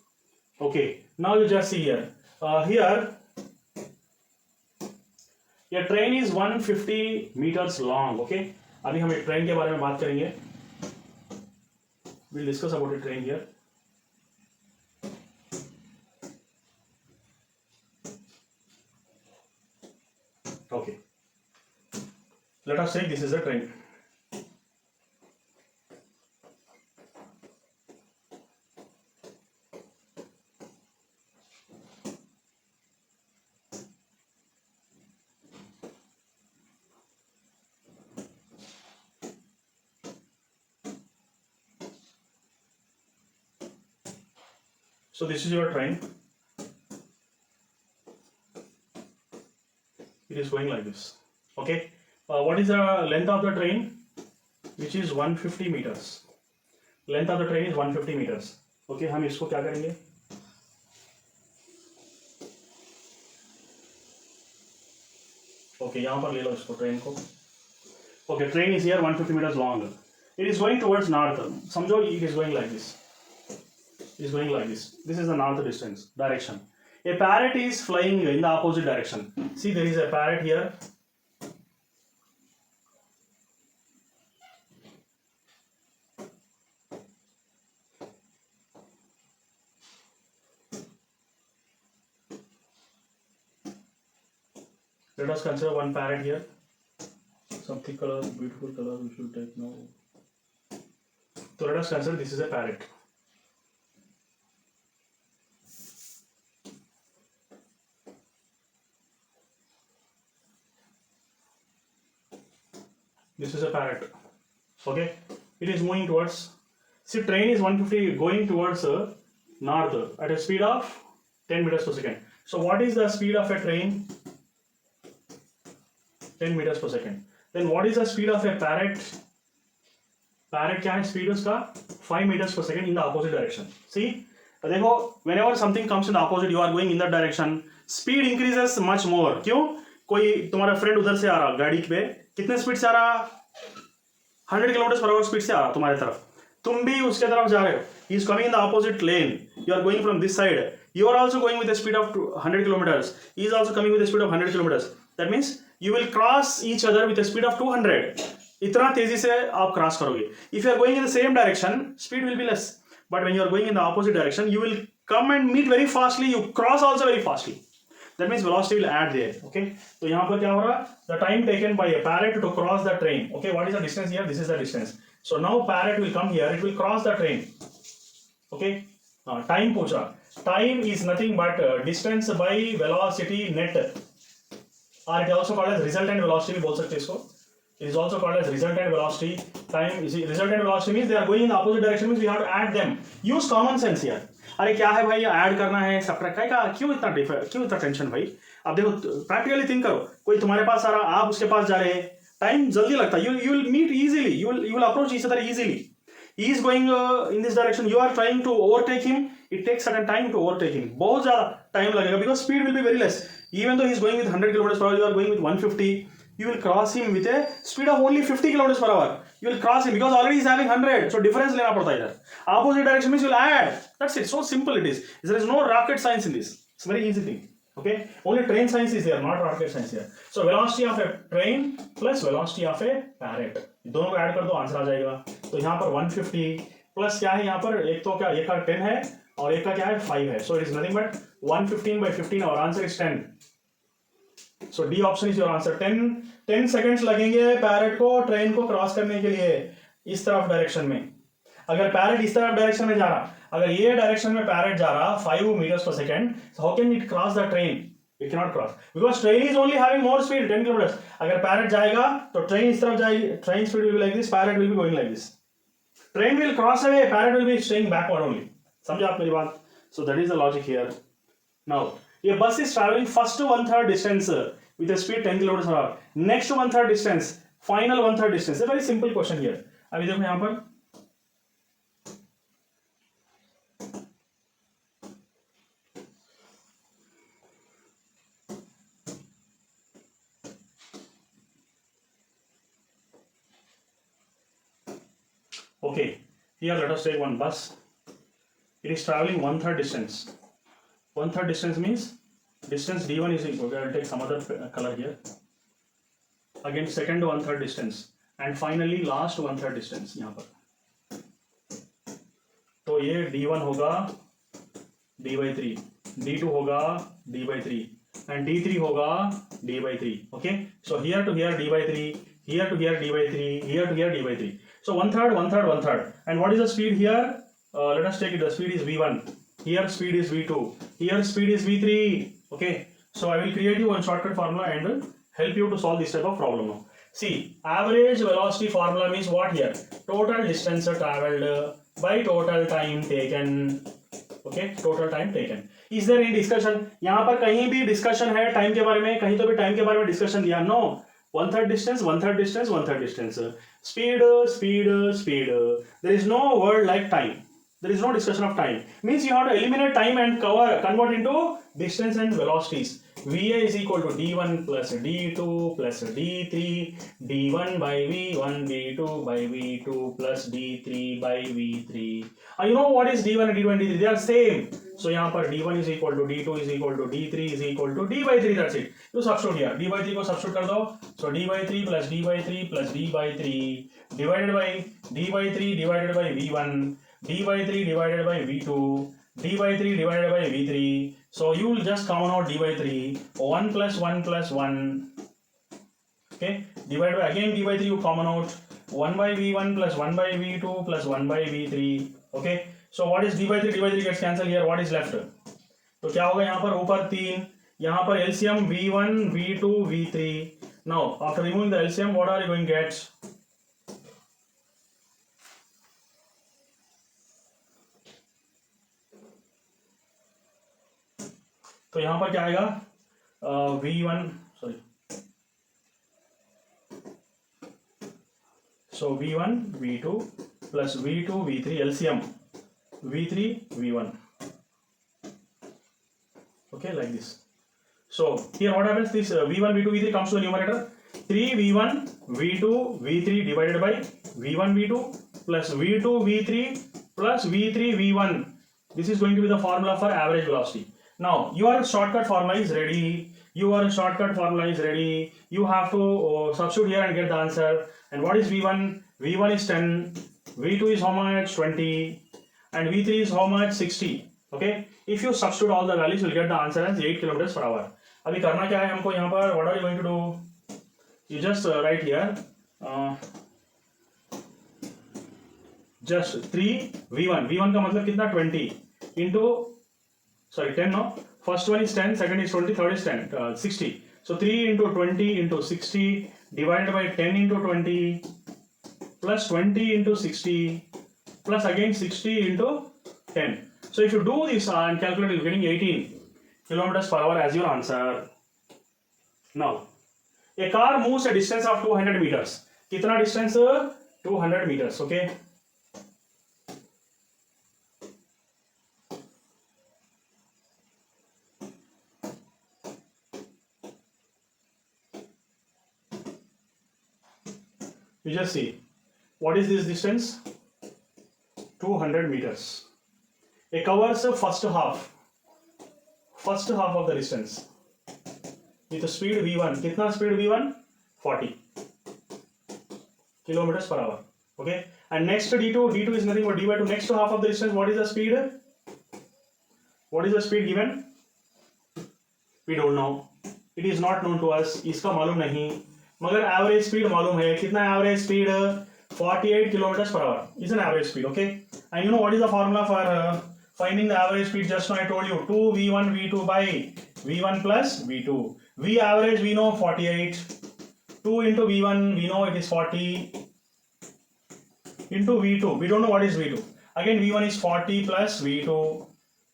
Okay, now you just see here, here ये train is 150 meters long. Okay, अभी हम एक train के बारे में बात करेंगे. we'll discuss about a train here. Okay, let us say this is a train. So this is your train. It is going like this. Okay. What is the length of the train? Which is 150 meters. Length of the train is 150 meters. Okay. हम इसको क्या करेंगे? Okay. यहाँ पर ले लो इसको train को. Okay. Train is here 150 meters long. It is going towards north. समझो it is going like this. Is going like this. This is the north distance direction. A parrot is flying in the opposite direction. See, there is a parrot here. Let us consider one parrot here. Some thick color, beautiful color we should take now. So let us consider this is a parrot. This is a parrot. Okay, it is moving towards. See, train is 150 going towards north at a speed of 10 meters per second. So what is the speed of a train? 10 meters per second. Then what is the speed of a parrot? Parrot क्या है speed उसका 5 meters per second in the opposite direction. See, देखो whenever something comes in the opposite, you are going in that direction. Speed increases much more. क्यों? कोई तुम्हारा friend उधर से आ रहा गाड़ी पे, कितने स्पीड से आ रहा? 100 किलोमीटर पर आवर स्पीड से आ रहा तुम्हारे तरफ. तुम भी उसके तरफ जा रहे हो. He is coming in the opposite lane. You are going from this side. You are also going with a speed of 100 kilometers. He is also coming with a speed of 100 kilometers. That means you will cross each other with a speed of 200. इतना तेजी से आप cross करोगे. If you are going in the same direction, speed will be less. But when you are going in the opposite direction, you will come and meet very fastly. You cross also very fastly. That means velocity will add there. Okay. तो यहाँ पर क्या हो रहा? The time taken by a parrot to cross the train. Okay. What is the distance here? This is the distance. So now parrot will come here. It will cross the train. Okay. Time पूछा. Time is nothing but distance by velocity net. Or it is also called as resultant velocity भी बोल सकते हैं इसको. It is also called as resultant velocity. Time is resultant velocity means they are going in the opposite direction means we have to add them. Use common sense here. अरे क्या है भाई add करना है सब्ट्रैक्ट का क्यों इतना tension भाई. अब देखो प्रैक्टिकली थिंक करो. कोई तुम्हारे पास आ रहा आप उसके पास जा रहे हैं. टाइम जल्दी लगता है. You will meet easily. You will approach each other easily. He is going in this direction. You are trying to overtake him. It takes certain time to overtake him. बहुत ज़्यादा टाइम लगेगा because speed will be very less. Even though he is going with 100 kilometers per hour, you are going with 150. You will cross him with a speed of only 50 kilometers per hour. You will cross him because already he is having 100. So difference लेना पड़ता है इधर. Opposite direction means you will add. That's it. So simple it is. There is no rocket science in this. It's a very easy thing. Okay. Only train science is there, not rocket science here. So velocity of a train plus velocity of a parrot. दोनों को add कर दो answer आ जाएगा. तो यहाँ पर 150 plus क्या है यहाँ पर एक तो क्या एक का 10 है और एक का क्या है 5 है. So it is nothing but 115 by 15. Our answer is 10. So D option is your answer. 10 seconds लगेंगे पैरेट को ट्रेन को क्रॉस करने के लिए इस तरफ डायरेक्शन में. अगर पैरेट इस तरफ डायरेक्शन में जा रहा, अगर ये डायरेक्शन में पैरेट जा रहा 5 meters per second, so how can it cross the train? It cannot cross because train is only having more speed 10 kilometers. अगर पैरेट जाएगा तो ट्रेन इस तरफ जाएगी. Train speed will be like this, parrot will be going like this. Train will cross away, parrot will be staying backward only. समझे आप मेरी बात? So that is the logic here. Now, a bus is traveling first 1/3 distance with a speed 10 kilometers per hour. Next 1/3 distance, final 1/3 distance. A very simple question here. अभी देखो यहाँ पर. Okay, here let us take one bus. It is traveling 1/3 distance. 1/3 distance means distance d1 is equal. I will take some other color here. Again, second 1/3 distance, and finally last 1/3 distance यहाँ पर. तो ये d1 होगा d/3, d2 होगा d/3, and d3 होगा d/3. Okay, so here to here d/3, here to here d/3, here to here d/3. So 1/3, 1/3, 1/3. And what is the speed here? Let us take it. The speed is v1. Here speed is v2. Here speed is v3. Okay. So I will create you one shortcut formula and help you to solve this type of problem now. See, average velocity formula means what here? Total distance traveled by total time taken. Okay. Total time taken. Is there any discussion? यहाँ पर कहीं भी discussion है time के बारे में? कहीं तो भी time के बारे में discussion दिया? No. 1/3 distance, 1/3 distance, 1/3 distance. Speed, speed, speed. There is no word like time. There is no discussion of time. Means you have to eliminate time and convert into distance and velocities. VA is equal to d1 plus d2 plus d3, d1 by v1, d2 by v2 plus d3 by v3. You know what is d1 and d2 and d3? They are same. So यहाँ पर d1 is equal to d2 is equal to d3 is equal to d/3. That's it. You substitute here. d/3 को substitute कर दो. So d/3 plus d/3 plus d/3 divided by d/3 divided by v1, d/3 divided by v2, d/3 divided by v3. So you will just count out d/3. 1 plus 1 plus 1 Okay, divided by, again d by 3 you common out, 1 by v1 plus 1 by v2 plus 1 by v3. Okay, so what is d by 3? D by 3 gets cancelled here. What is left? तो क्या होगा यहाँ पर, ऊपर 3, यहाँ पर LCM v1 v2 v3. Now after removing the LCM, what are you going to get? तो यहाँ पर क्या आएगा, v1 sorry, so v1 v2 plus v2 v3 LCM v3 v1. Okay, like this. So here what happens, this v1 v2 v3 comes to the numerator, 3v1 v2 v3 divided by v1 v2 plus v2 v3 plus v3 v1. This is going to be the formula for average velocity. Now your shortcut formula is ready. You have to substitute here and get the answer. And what is v1? v1 is 10, v2 is how much, 20, and v3 is how much, 60. Okay, if you substitute all the values, you'll get the answer as 8 kilometers per hour. अभी करना क्या है हमको यहाँ पर, what are you going to do? You just write here just 3 v1 का मतलब कितना, 20 into, sorry 10, no, first one is 10, second is 20, third is 10, 60. So 3 into 20 into 60 divided by 10 into 20 plus 20 into 60 plus again 60 into 10. So if you do this and calculate, you're getting 18 kilometers per hour as your answer. Now, a car moves a distance of 200 meters. कितना distance? 200 meters. Okay. You just see, what is this distance? 200 meters. It covers the first half of the distance with the speed v1. कितना speed v1? 40 kilometers per hour. Okay, and next d2 is nothing but d by 2. Next half of the distance, what is the speed? What is the speed given? We don't know. It is not known to us. इसका मालूम नहीं. मगर average speed मालूम है. कितना average speed? 48 kilometers per hour is an average speed. Okay, and you know what is the formula for finding the average speed? Just now I told you, 2v1 v2 by v1 plus v2. V average we know 48. 2 into v1 we know it is 40 into v2. We don't know what is v2. Again v1 is 40 plus v2.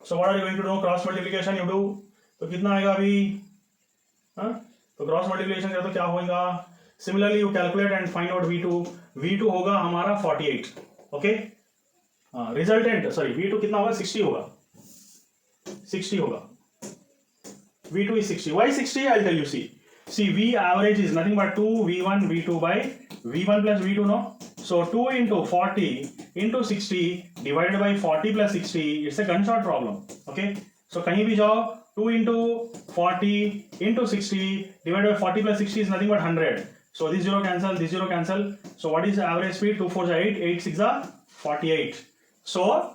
So what are you going to do? Cross multiplication you do. तो कितना आएगा अभी? तो cross multiplication करें तो क्या होगा? Similarly you calculate and find out v2. v2 होगा हमारा 48. ओके, रिजल्टेंट सॉरी v2 कितना होगा? 60 होगा. 60 होगा. v2 is 60. Why 60? I'll tell you. See, v average is nothing but 2v1 v2 by v1 plus v2, no? So 2 into 40 into 60 divided by 40 plus 60. It's a gunshot problem. Okay, so कहीं भी जाओ, 2 into 40 into 60 divided by 40 plus 60 is nothing but 100. So this 0 cancel, this 0 cancel. So what is the average speed? 2 4 is 8, 8 6 is 48. So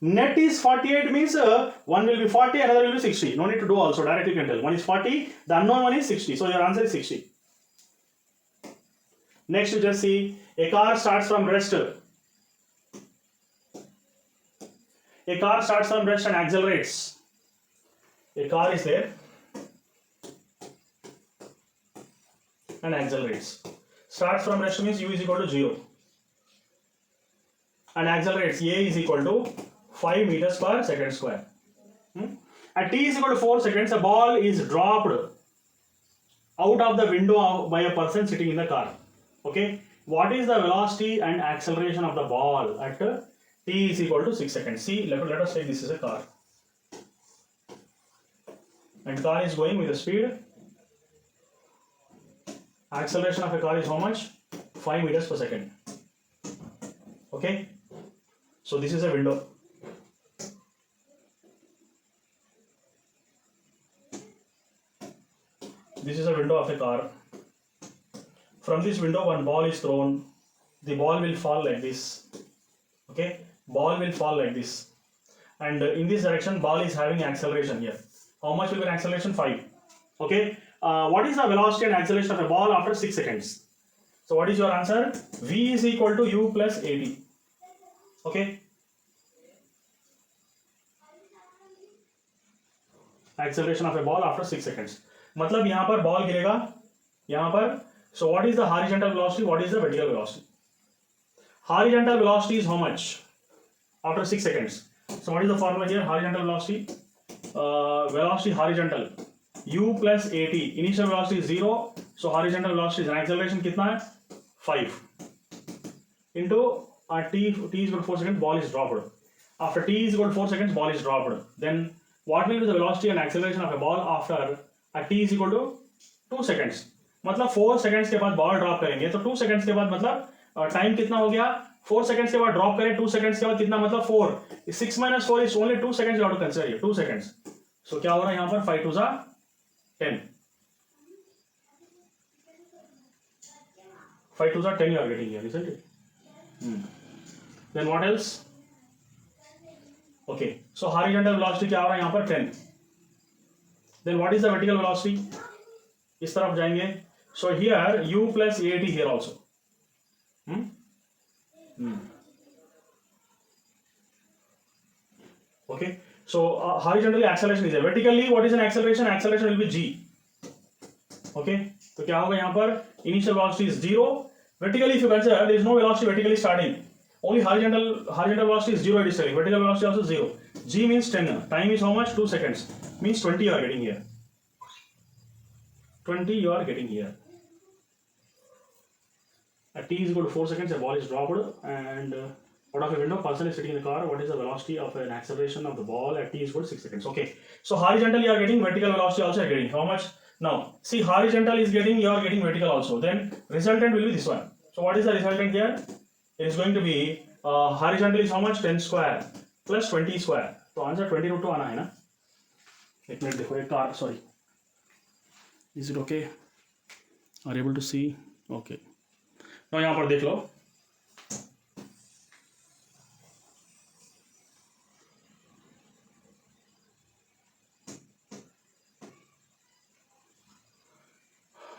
net is 48 means one will be 40, another will be 60. No need to do also, directly you can tell. One is 40, the unknown one is 60. So your answer is 60. Next you just see, a car starts from rest. A car starts from rest and accelerates. A car is there and accelerates. Starts from rest means u is equal to 0. And accelerates, a is equal to 5 meters per second square. At t is equal to 4 seconds, a ball is dropped out of the window by a person sitting in the car. Okay, what is the velocity and acceleration of the ball at t is equal to 6 seconds? See, let us say this is a car. And car is going with a speed. Acceleration of a car is how much? 5 meters per second. Okay, so this is a window. This is a window of a car. From this window one ball is thrown. The ball will fall like this. Okay, ball will fall like this. And in this direction ball is having acceleration here. How much will be acceleration? 5. Okay, what is the velocity and acceleration of a ball after 6 seconds? So what is your answer? V is equal to u plus at. Okay. Acceleration of a ball after 6 seconds. मतलब यहाँ पर ball गिरेगा यहाँ पर. So what is the horizontal velocity? What is the vertical velocity? Horizontal velocity is how much after 6 seconds? So what is the formula here? Horizontal velocity, velocity horizontal, u plus at. Initial velocity is 0. So horizontal velocity is an acceleration कितना है? 5 into t is equal to 4 seconds, ball is dropped. After t is equal to 4 seconds, ball is dropped. Then what will be the velocity and acceleration of a ball after at t is equal to 2 seconds? मतलब 4 seconds के बाद ball drop करेंगे तो 2 seconds के बाद मतलब time कितना हो गया? 4 seconds के बाद ड्रॉप करें, 2 seconds के बाद कितना मतलब 4. 6 minus 4 is only 2 seconds. You have to consider here 2 seconds. So क्या हो रहा है यहाँ पर? 5 2 जा 10. 5 2 जा 10 you are getting here, isn't it? Then what else? Okay, so horizontal velocity क्या हो रहा है यहाँ पर? 10. Then what is the vertical velocity? इस तरफ जाएंगे. So here u plus at here also. Okay, so horizontally acceleration is there. Vertically what is an acceleration? Acceleration will be g. Okay, तो क्या होगा यहाँ पर? Initial velocity is 0. Vertically if you consider there is no velocity vertically starting. Only horizontal velocity is 0 it is telling. Vertical velocity also 0. G means 10. Time is how much? 2 seconds. Means 20 you are getting here. 20 you are getting here. At t is equal to 4 seconds, a ball is dropped and out of a window, person is sitting in the car. What is the velocity of an acceleration of the ball at t is equal to 6 seconds? Okay. So horizontally you are getting, vertical velocity also you are getting. How much? Now, see horizontal is getting, you are getting vertical also. Then resultant will be this one. So what is the resultant here? It is going to be horizontal is how much? 10 square plus 20 square. So answer 20 root 2 आना है ना? एक minute देखो एक car sorry. Is it okay? Are you able to see? Okay. Now यहाँ पर देख लो.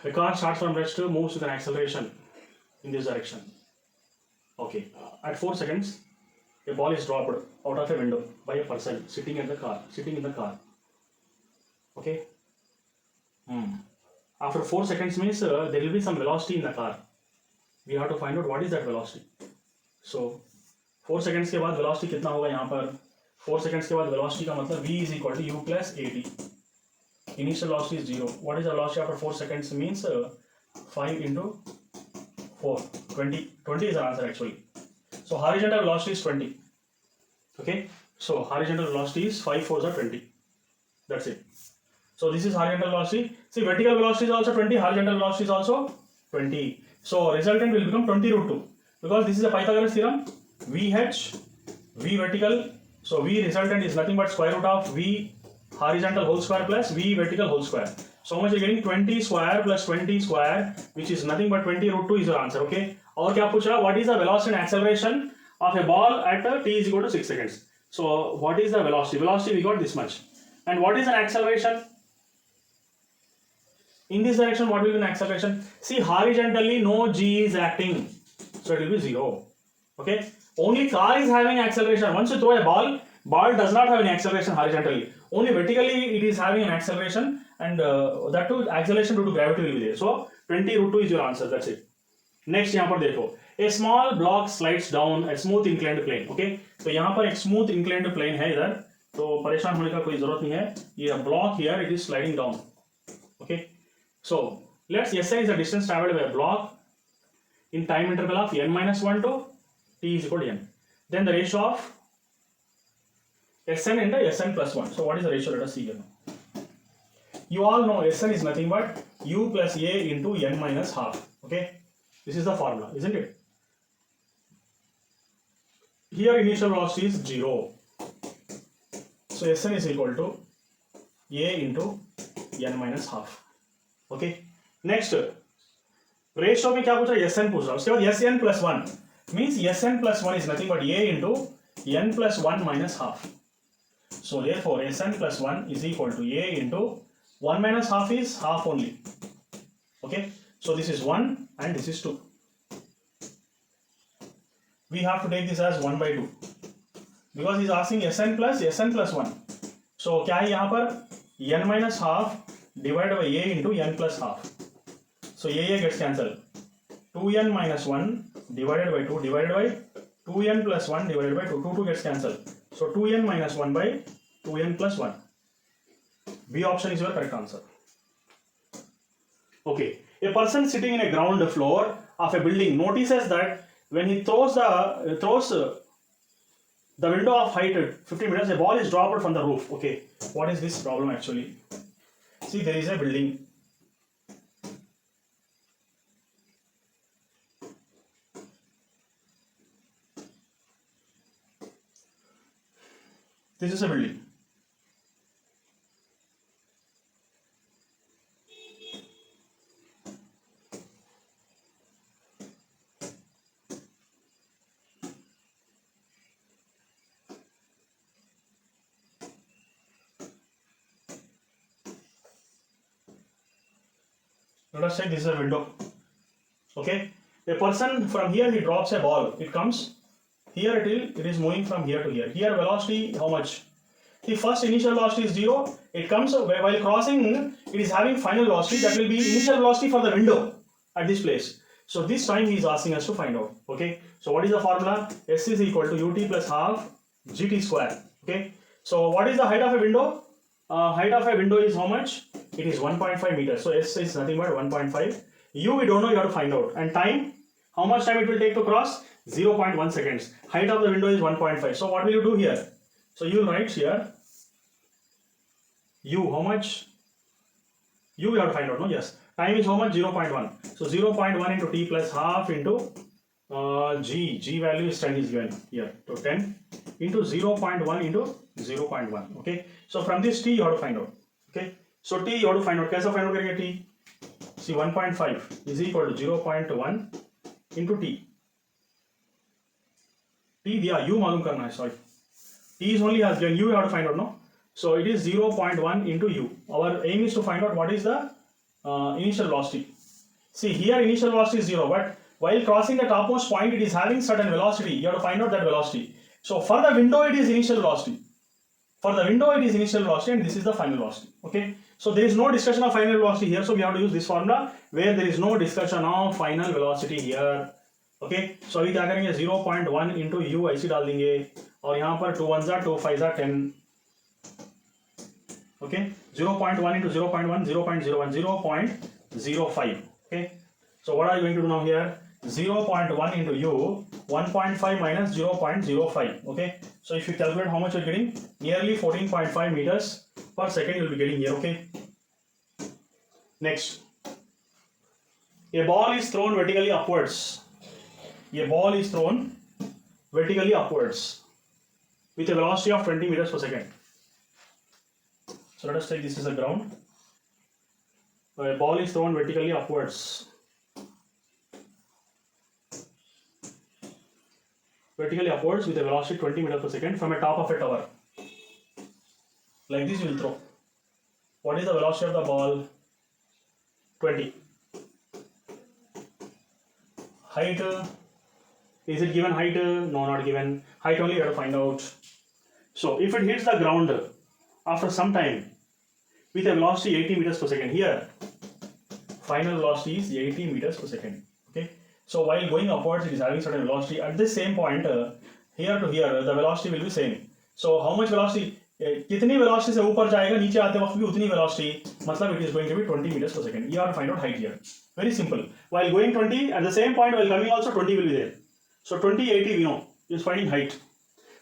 A car starts from rest, moves with an acceleration in this direction. Okay. At 4 seconds, a ball is dropped out of a window by a person sitting in the car. Okay. After 4 seconds means there will be some velocity in the car. We have to find out what is that velocity. So 4 seconds के बाद velocity कितना होगा यहाँ पर? 4 seconds के बाद velocity का मतलब v is equal to u plus at. Initial velocity is 0. What is the velocity after 4 seconds? Means 5 into 4. 20. 20 is the answer actually. So horizontal velocity is 20. Okay. So horizontal velocity is 5 4s are 20. That's it. So this is horizontal velocity. See, vertical velocity is also 20. Horizontal velocity is also 20. So resultant will become 20 root 2. Because this is a Pythagoras theorem. VH, V vertical. So V resultant is nothing but square root of V horizontal whole square plus V vertical whole square. So how much you are getting? 20 square plus 20 square, which is nothing but 20 root 2 is your answer. Okay. और क्या पूछ रहा? What is the velocity and acceleration of a ball at t is equal to 6 seconds? So what is the velocity? Velocity we got this much. And what is an acceleration? In this direction, what will be an acceleration? See, horizontally no g is acting, so it will be 0. Okay. Only car is having acceleration. Once you throw a ball does not have any acceleration horizontally. Only vertically it is having an acceleration, and that too acceleration due to gravity will be there. So 20 root 2 is your answer. That's it. Next यहाँ पर देखो, a small block slides down a smooth inclined plane. Okay, तो यहाँ पर एक smooth inclined plane है इधर, तो परेशान होने का कोई जरूरत नहीं है. ये block here it is sliding down. Okay, so let's Sn is the distance traveled by a block in time interval of n minus 1 to t is equal to n. Then the ratio of Sn into Sn plus 1. So what is the ratio? Let us see here now. You all know Sn is nothing but u plus a into n minus half. Okay, this is the formula, isn't it? Here initial velocity is 0. So Sn is equal to a into n minus half. Okay. Next ratio में क्या पूछ रहा है? Sn पूछ रहा है. उसके बाद Sn plus 1 means Sn plus 1 is nothing but a into n plus 1 minus half. So therefore Sn plus 1 is equal to a into 1 minus half is half only. Okay, so this is 1 and this is 2. We have to take this as 1 by 2 because he is asking Sn plus 1. So क्या है यहाँ पर n minus half divided by a into n plus half. So a gets cancelled. 2n minus 1 divided by 2 divided by 2n plus 1 divided by 2. 2 gets cancelled. So 2n minus 1 by 2n plus 1. B option is your correct answer. Okay, a person sitting in a ground floor of a building notices that when he throws the window of height 50 meters, a ball is dropped from the roof. Okay, what is this problem actually? See, there is a building. This is a building. Let us say this is a window. Okay, a person from here, he drops a ball. It comes here till it is moving from here to here. Here velocity how much? The first initial velocity is 0. It comes while crossing. It is having final velocity. That will be initial velocity for the window at this place. So this time he is asking us to find out. Okay. So what is the formula? S is equal to ut plus half gt square. Okay. So what is the height of a window? Height of a window is how much? It is 1.5 meters. So S is nothing but 1.5. U we don't know, you have to find out. And time, how much time it will take to cross? 0.1 seconds. Height of the window is 1.5. So what will you do here? So you will write here U, how much? U we have to find out, no? Yes. Time is how much? 0.1. So 0.1 into T plus half into G value is 10 is given here. So 10 into 0.1 into 0.1. Okay. So from this T you have to find out. Okay. So T you have to find out. कैसे find out करेंगे T? See 1.5 is equal to 0.1 into T. T दिया U मालूम करना है, sorry. T is only has given, U you have to find out, no? So it is 0.1 into U. Our aim is to find out what is the initial velocity. See here initial velocity is 0, but while crossing the topmost point it is having certain velocity. You have to find out that velocity. So for the window it is initial velocity. For the window it is initial velocity and this is the final velocity. Okay. So there is no discussion of final velocity here. So we have to use this formula where there is no discussion of final velocity here. Okay. So अभी क्या करेंगे 0.1 into U ऐसे डाल देंगे और यहाँ पर 2 1s are 2 5s are 10. Okay. 0.1 into 0.1 0.01 0.05. Okay. So what are you going to do now here? 0.1 into U 1.5 minus 0.05. Okay. So if you calculate how much you're getting, nearly 14.5 meters per second you'll be getting here. Okay. Next, a ball is thrown vertically upwards. A ball is thrown vertically upwards with a velocity of 20 meters per second. So let us take this is a ground. A ball is thrown vertically upwards. Vertically upwards with a velocity 20 meters per second from a top of a tower. Like this you will throw. What is the velocity of the ball? 20. Height, is it given height? No, not given. Height only you have to find out. So if it hits the ground after some time with a velocity 80 meters per second, here final velocity is 80 meters per second. Okay. So while going upwards it is having certain velocity. At this same point here to here the velocity will be same. So how much velocity? कितनी velocity से ऊपर जाएगा नीचे आते वक्त भी उतनी velocity, मतलब it is going to be 20 meters per second. You have to find out height here. Very simple. While going 20, at the same point while coming also 20 will be there. So 20 80 we know is finding height.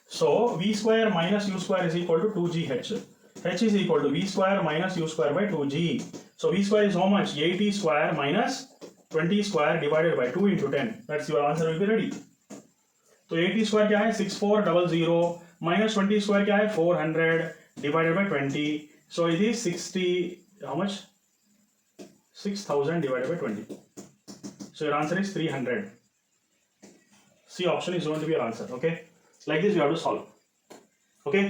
So v square minus u square is equal to 2gh. H is equal to v square minus u square by 2g. So v square is how much? 80 square minus 20 square divided by 2 into 10. That's your answer will be ready. So 80 square क्या है? 6400 minus 20 square क्या है? 400 divided by 20. So it is 60. How much? 6000 divided by 20. So your answer is 300. C option is going to be your answer. Okay. Like this you have to solve. Okay.